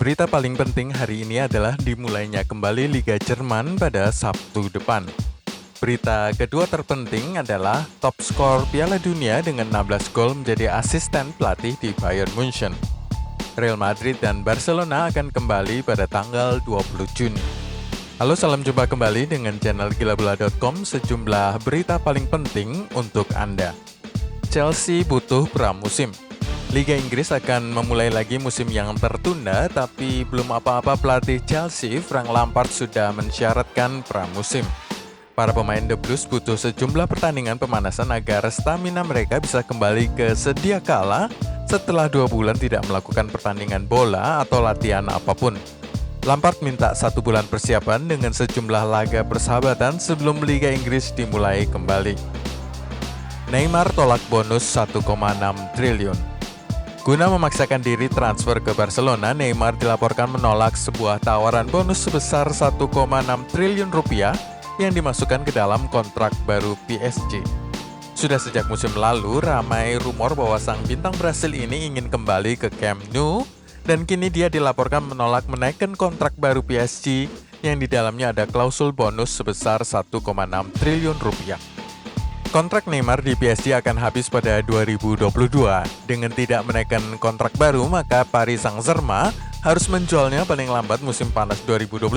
Berita paling penting hari ini adalah dimulainya kembali Liga Jerman pada Sabtu depan. Berita kedua terpenting adalah top skor Piala Dunia dengan 16 gol menjadi asisten pelatih di Bayern Munchen. Real Madrid dan Barcelona akan kembali pada tanggal 20 Juni. Halo, salam jumpa kembali dengan channel gilabola.com, sejumlah berita paling penting untuk Anda. Chelsea butuh pramusim. Liga Inggris akan memulai lagi musim yang tertunda, tapi belum apa-apa pelatih Chelsea, Frank Lampard, sudah mensyaratkan pramusim. Para pemain The Blues butuh sejumlah pertandingan pemanasan agar stamina mereka bisa kembali ke sedia kala setelah 2 bulan tidak melakukan pertandingan bola atau latihan apapun. Lampard minta 1 bulan persiapan dengan sejumlah laga persahabatan sebelum Liga Inggris dimulai kembali. Neymar tolak bonus 1,6 triliun. Guna memaksakan diri transfer ke Barcelona, Neymar dilaporkan menolak sebuah tawaran bonus sebesar 1,6 triliun rupiah yang dimasukkan ke dalam kontrak baru PSG. Sudah sejak musim lalu, ramai rumor bahwa sang bintang Brasil ini ingin kembali ke Camp Nou, dan kini dia dilaporkan menolak menaikkan kontrak baru PSG yang di dalamnya ada klausul bonus sebesar 1,6 triliun rupiah. Kontrak Neymar di PSG akan habis pada 2022. Dengan tidak menaikkan kontrak baru, maka Paris Saint-Germain harus menjualnya paling lambat musim panas 2021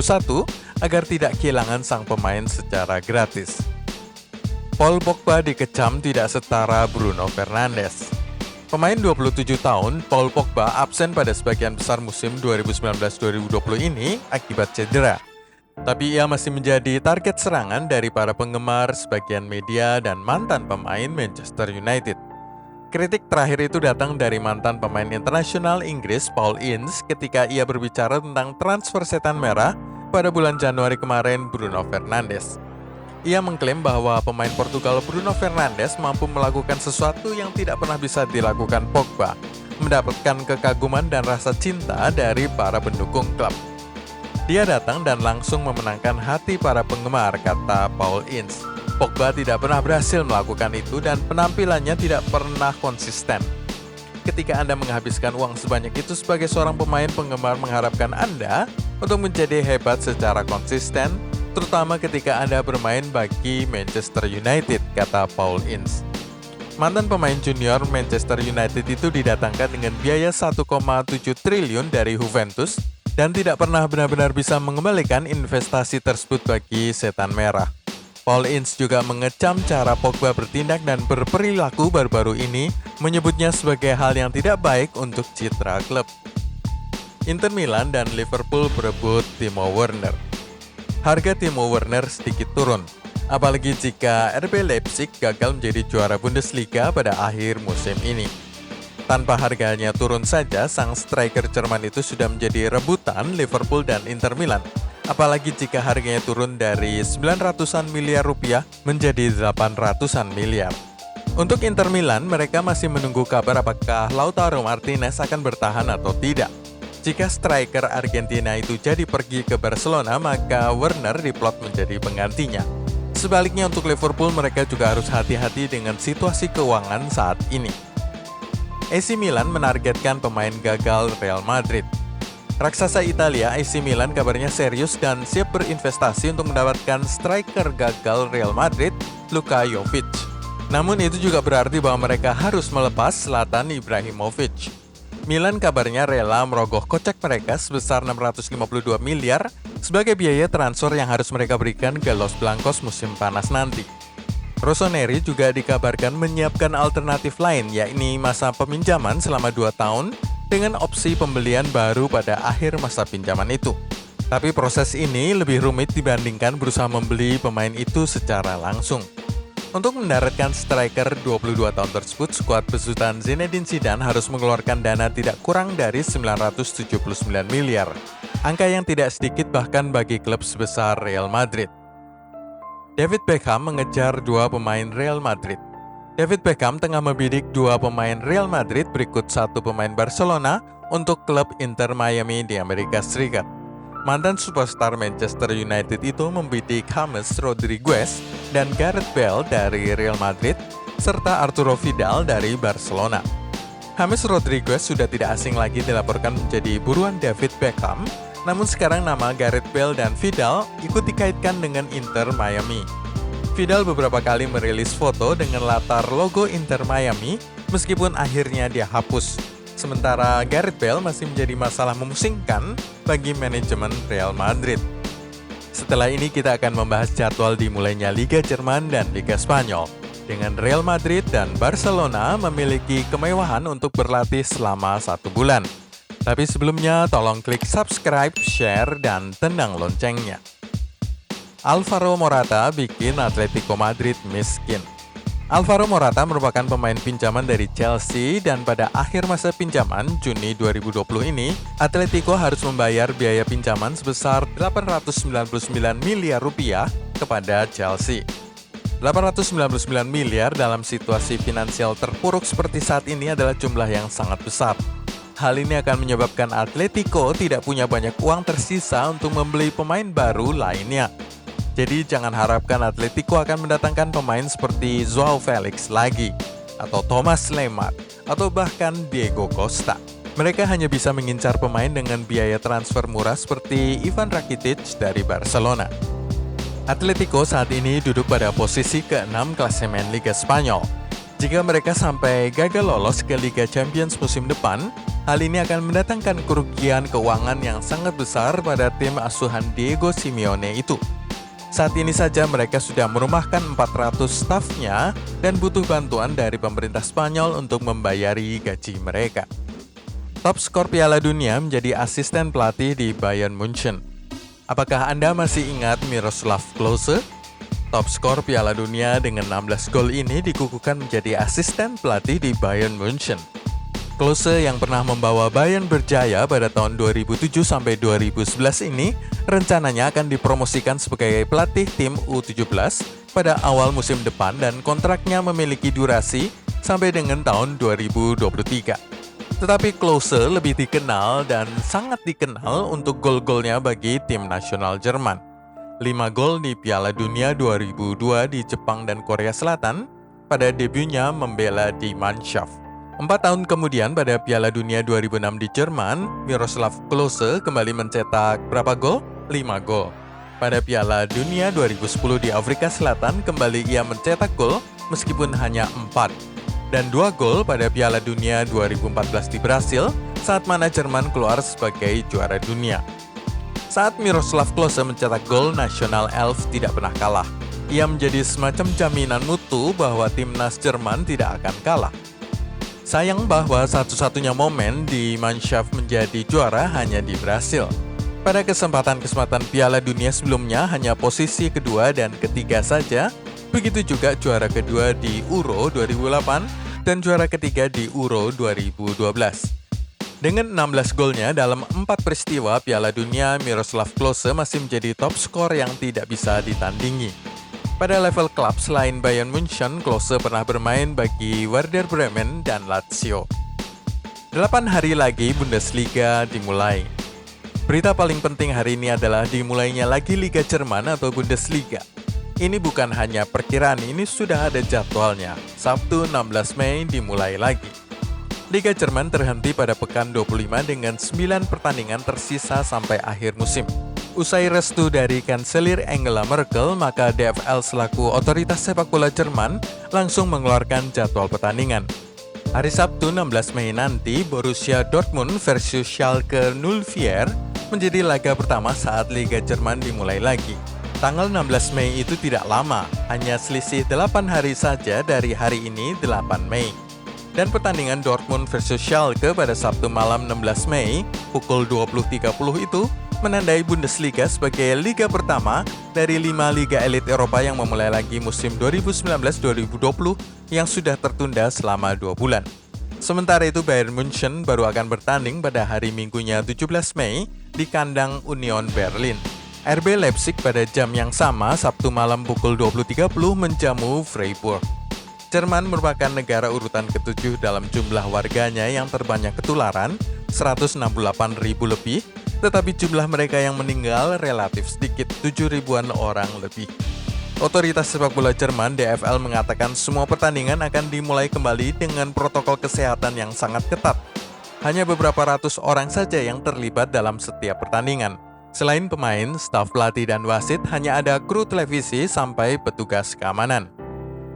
agar tidak kehilangan sang pemain secara gratis. Paul Pogba dikecam tidak setara Bruno Fernandes. Pemain 27 tahun, Paul Pogba absen pada sebagian besar musim 2019-2020 ini akibat cedera. Tapi ia masih menjadi target serangan dari para penggemar, sebagian media, dan mantan pemain Manchester United. Kritik terakhir itu datang dari mantan pemain internasional Inggris Paul Ince ketika ia berbicara tentang transfer setan merah pada bulan Januari kemarin Bruno Fernandes. Ia mengklaim bahwa pemain Portugal Bruno Fernandes mampu melakukan sesuatu yang tidak pernah bisa dilakukan Pogba, mendapatkan kekaguman dan rasa cinta dari para pendukung klub. Dia datang dan langsung memenangkan hati para penggemar, kata Paul Ince. Pogba tidak pernah berhasil melakukan itu dan penampilannya tidak pernah konsisten. Ketika Anda menghabiskan uang sebanyak itu sebagai seorang pemain, penggemar mengharapkan Anda untuk menjadi hebat secara konsisten, terutama ketika Anda bermain bagi Manchester United, kata Paul Ince. Mantan pemain junior Manchester United itu didatangkan dengan biaya 1,7 triliun dari Juventus dan tidak pernah benar-benar bisa mengembalikan investasi tersebut bagi setan merah. Paul Ince juga mengecam cara Pogba bertindak dan berperilaku baru-baru ini, menyebutnya sebagai hal yang tidak baik untuk citra klub. Inter Milan dan Liverpool berebut Timo Werner. Harga Timo Werner sedikit turun, apalagi jika RB Leipzig gagal menjadi juara Bundesliga pada akhir musim ini. Tanpa harganya turun saja, sang striker Jerman itu sudah menjadi rebutan Liverpool dan Inter Milan. Apalagi jika harganya turun dari 900-an miliar rupiah menjadi 800-an miliar. Untuk Inter Milan, mereka masih menunggu kabar apakah Lautaro Martinez akan bertahan atau tidak. Jika striker Argentina itu jadi pergi ke Barcelona, maka Werner diplot menjadi penggantinya. Sebaliknya untuk Liverpool, mereka juga harus hati-hati dengan situasi keuangan saat ini. AC Milan menargetkan pemain gagal Real Madrid. Raksasa Italia AC Milan kabarnya serius dan siap berinvestasi untuk mendapatkan striker gagal Real Madrid, Luka Jovic. Namun itu juga berarti bahwa mereka harus melepas Zlatan Ibrahimovic. Milan kabarnya rela merogoh kocek mereka sebesar 652 miliar sebagai biaya transfer yang harus mereka berikan ke Los Blancos musim panas nanti. Rossoneri juga dikabarkan menyiapkan alternatif lain, yakni masa peminjaman selama 2 tahun dengan opsi pembelian baru pada akhir masa pinjaman itu. Tapi proses ini lebih rumit dibandingkan berusaha membeli pemain itu secara langsung. Untuk mendaratkan striker 22 tahun tersebut, skuad besutan Zinedine Zidane harus mengeluarkan dana tidak kurang dari 979 miliar. Angka yang tidak sedikit bahkan bagi klub sebesar Real Madrid. David Beckham mengejar 2 pemain Real Madrid. David Beckham tengah membidik 2 pemain Real Madrid berikut 1 pemain Barcelona untuk klub Inter Miami di Amerika Serikat. Mantan superstar Manchester United itu membidik James Rodriguez dan Gareth Bale dari Real Madrid serta Arturo Vidal dari Barcelona. James Rodriguez sudah tidak asing lagi dilaporkan menjadi buruan David Beckham, namun sekarang nama Gareth Bale dan Vidal ikut dikaitkan dengan Inter Miami. Vidal beberapa kali merilis foto dengan latar logo Inter Miami, meskipun akhirnya dia hapus. Sementara Gareth Bale masih menjadi masalah memusingkan bagi manajemen Real Madrid. Setelah ini kita akan membahas jadwal dimulainya Liga Jerman dan Liga Spanyol, dengan Real Madrid dan Barcelona memiliki kemewahan untuk berlatih selama 1 bulan. Tapi sebelumnya tolong klik subscribe, share, dan tendang loncengnya. Alvaro Morata bikin Atletico Madrid miskin. Alvaro Morata merupakan pemain pinjaman dari Chelsea dan pada akhir masa pinjaman Juni 2020 ini, Atletico harus membayar biaya pinjaman sebesar 899 miliar rupiah kepada Chelsea. 899 miliar dalam situasi finansial terpuruk seperti saat ini adalah jumlah yang sangat besar. Hal ini akan menyebabkan Atletico tidak punya banyak uang tersisa untuk membeli pemain baru lainnya. Jadi jangan harapkan Atletico akan mendatangkan pemain seperti Joao Felix lagi, atau Thomas Lemar, atau bahkan Diego Costa. Mereka hanya bisa mengincar pemain dengan biaya transfer murah seperti Ivan Rakitic dari Barcelona. Atletico saat ini duduk pada posisi ke-6 klasemen Liga Spanyol. Jika mereka sampai gagal lolos ke Liga Champions musim depan, hal ini akan mendatangkan kerugian keuangan yang sangat besar pada tim asuhan Diego Simeone itu. Saat ini saja mereka sudah merumahkan 400 stafnya dan butuh bantuan dari pemerintah Spanyol untuk membayari gaji mereka. Top skor Piala Dunia menjadi asisten pelatih di Bayern Munchen. Apakah Anda masih ingat Miroslav Klose? Top skor Piala Dunia dengan 16 gol ini dikukuhkan menjadi asisten pelatih di Bayern Munchen. Klose yang pernah membawa Bayern berjaya pada tahun 2007 sampai 2011 ini rencananya akan dipromosikan sebagai pelatih tim U17 pada awal musim depan dan kontraknya memiliki durasi sampai dengan tahun 2023. Tetapi Klose lebih dikenal dan sangat dikenal untuk gol-golnya bagi tim nasional Jerman. 5 gol di Piala Dunia 2002 di Jepang dan Korea Selatan pada debutnya membela Die Mannschaft. 4 tahun kemudian pada Piala Dunia 2006 di Jerman, Miroslav Klose kembali mencetak berapa gol? 5 gol. Pada Piala Dunia 2010 di Afrika Selatan kembali ia mencetak gol meskipun hanya 4. Dan 2 gol pada Piala Dunia 2014 di Brasil saat mana Jerman keluar sebagai juara dunia. Saat Miroslav Klose mencetak gol, nasional Elf tidak pernah kalah. Ia menjadi semacam jaminan mutu bahwa timnas Jerman tidak akan kalah. Sayang bahwa satu-satunya momen di Mannschaft menjadi juara hanya di Brasil. Pada kesempatan-kesempatan Piala Dunia sebelumnya hanya posisi kedua dan ketiga saja. Begitu juga juara kedua di Euro 2008 dan juara ketiga di Euro 2012. Dengan 16 golnya dalam 4 peristiwa Piala Dunia, Miroslav Klose masih menjadi top skor yang tidak bisa ditandingi. Pada level klub selain Bayern Munchen, Klose pernah bermain bagi Werder Bremen dan Lazio. 8 hari lagi Bundesliga dimulai. Berita paling penting hari ini adalah dimulainya lagi Liga Jerman atau Bundesliga. Ini bukan hanya perkiraan, ini sudah ada jadwalnya. Sabtu 16 Mei dimulai lagi. Liga Jerman terhenti pada pekan 25 dengan 9 pertandingan tersisa sampai akhir musim. Usai restu dari Kanselir Angela Merkel, maka DFL selaku otoritas sepak bola Jerman langsung mengeluarkan jadwal pertandingan. Hari Sabtu 16 Mei nanti, Borussia Dortmund versus Schalke 04 menjadi laga pertama saat Liga Jerman dimulai lagi. Tanggal 16 Mei itu tidak lama, hanya selisih 8 hari saja dari hari ini 8 Mei. Dan pertandingan Dortmund versus Schalke pada Sabtu malam 16 Mei pukul 20.30 itu menandai Bundesliga sebagai liga pertama dari 5 liga elit Eropa yang memulai lagi musim 2019-2020 yang sudah tertunda selama 2 bulan. Sementara itu Bayern Munchen baru akan bertanding pada hari Minggunya 17 Mei di kandang Union Berlin. RB Leipzig pada jam yang sama Sabtu malam pukul 20.30 menjamu Freiburg. Jerman merupakan negara urutan ke-7 dalam jumlah warganya yang terbanyak ketularan, 168.000 lebih, tetapi jumlah mereka yang meninggal relatif sedikit, 7 ribuan orang lebih. Otoritas sepak bola Jerman DFL mengatakan semua pertandingan akan dimulai kembali dengan protokol kesehatan yang sangat ketat. Hanya beberapa ratus orang saja yang terlibat dalam setiap pertandingan. Selain pemain, staf pelatih dan wasit, hanya ada kru televisi sampai petugas keamanan.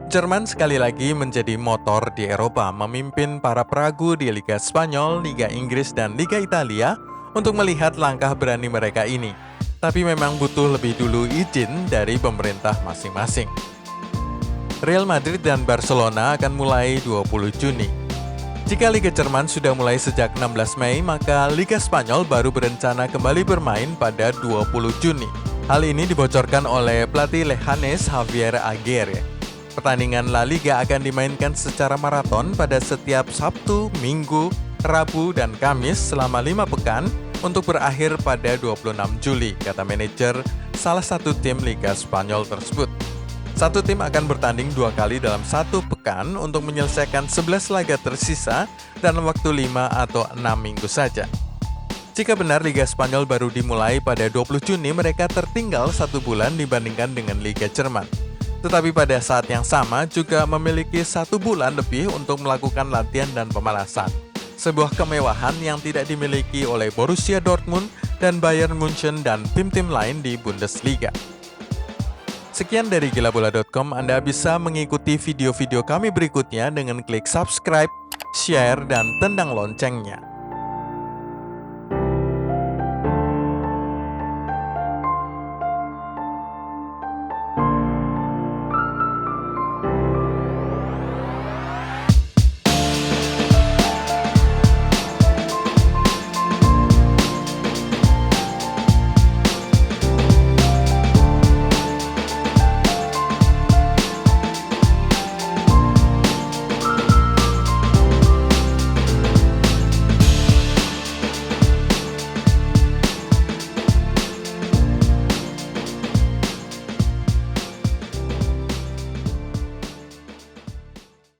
Jerman sekali lagi menjadi motor di Eropa, memimpin para peragu di Liga Spanyol, Liga Inggris, dan Liga Italia untuk melihat langkah berani mereka ini. Tapi memang butuh lebih dulu izin dari pemerintah masing-masing. Real Madrid dan Barcelona akan mulai 20 Juni. Jika Liga Jerman sudah mulai sejak 16 Mei, maka Liga Spanyol baru berencana kembali bermain pada 20 Juni. Hal ini dibocorkan oleh pelatih Leganes Javier Aguirre. Pertandingan La Liga akan dimainkan secara maraton pada setiap Sabtu, Minggu, Rabu, dan Kamis selama 5 pekan untuk berakhir pada 26 Juli, kata manajer salah satu tim Liga Spanyol tersebut. Satu tim akan bertanding 2 kali dalam 1 pekan untuk menyelesaikan 11 laga tersisa dalam waktu 5 atau 6 minggu saja. Jika benar Liga Spanyol baru dimulai pada 20 Juni, mereka tertinggal 1 bulan dibandingkan dengan Liga Jerman. Tetapi pada saat yang sama juga memiliki 1 bulan lebih untuk melakukan latihan dan pemanasan. Sebuah kemewahan yang tidak dimiliki oleh Borussia Dortmund dan Bayern Munchen dan tim-tim lain di Bundesliga. Sekian dari gilabola.com, Anda bisa mengikuti video-video kami berikutnya dengan klik subscribe, share, dan tendang loncengnya.